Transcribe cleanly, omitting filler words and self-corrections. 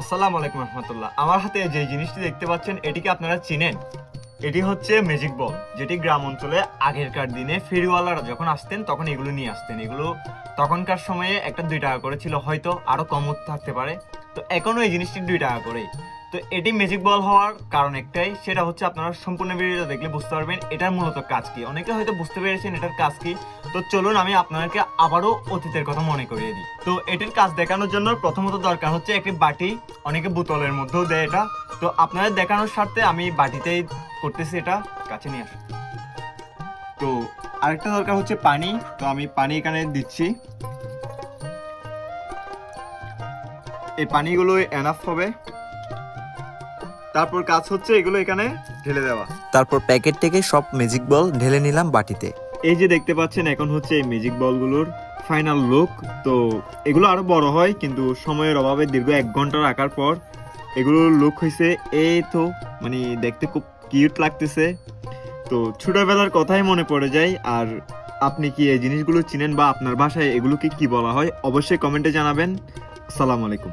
আসসালামু আলাইকুম রহমতুল্লাহ। আমার হাতে যে জিনিসটি দেখতে পাচ্ছেন এটি কি আপনারা চিনেন? এটি হচ্ছে ম্যাজিক বল, যেটি গ্রাম অঞ্চলে আগেরকার দিনে ফেরিওয়ালারা যখন আসতেন তখন এগুলো নিয়ে আসতেন। এগুলো তখনকার সময়ে একটা 2 টাকা করে ছিল, হয়তো আরো কমও থাকতে পারে। তো এখনো এই জিনিসটি 2 টাকা করেই। তো এটি ম্যাজিক বল হওয়ার কারণ একটাই, সেটা হচ্ছে আপনারা সম্পূর্ণ ভিডিওটা দেখলে বুঝতে পারবেন এটার মূলত কাজ কি। অনেকে হয়তো বুঝতে পেরেছেন এটার কাজ কি। তো চলুন আমি আপনাদেরকে আবারও অতীতের কথা মনে করিয়ে দিই। তো এটির কাজ দেখানোর জন্য প্রথমত দরকার হচ্ছে একটি বাটি। অনেকে বোতলের মধ্যেও দেয় এটা। তো আপনাদের দেখানোর স্বার্থে আমি বাটিতেই করতেছি, এটা কাছে নিয়ে আসুন। তো আরেকটা দরকার হচ্ছে পানি। তো আমি পানি এখানে দিচ্ছি। এই পানিগুলো এনাফ হবে। তারপর কাজ হচ্ছে এগুলো এখানে ঢেলে দেওয়া। তারপর প্যাকেট থেকে সব ম্যাজিক বল ঢেলে নিলাম বাটিতে। এই যে দেখতে পাচ্ছেন এখন হচ্ছে এই ম্যাজিক বলগুলোর ফাইনাল লুক। তো এগুলো আরো বড় হয়, কিন্তু সময়ের অভাবে দীর্ঘ 1 ঘন্টা রাখার পর এগুলোর লুক হয়েছে এই তো, মানে দেখতে খুব কিউট লাগতেছে। তো ছোটবেলার কথাই মনে পড়ে যায়। আর আপনি কি এই জিনিসগুলো চিনেন বা আপনার ভাষায় এগুলোকে কি বলা হয় অবশ্যই কমেন্টে জানাবেন। আসসালামু আলাইকুম।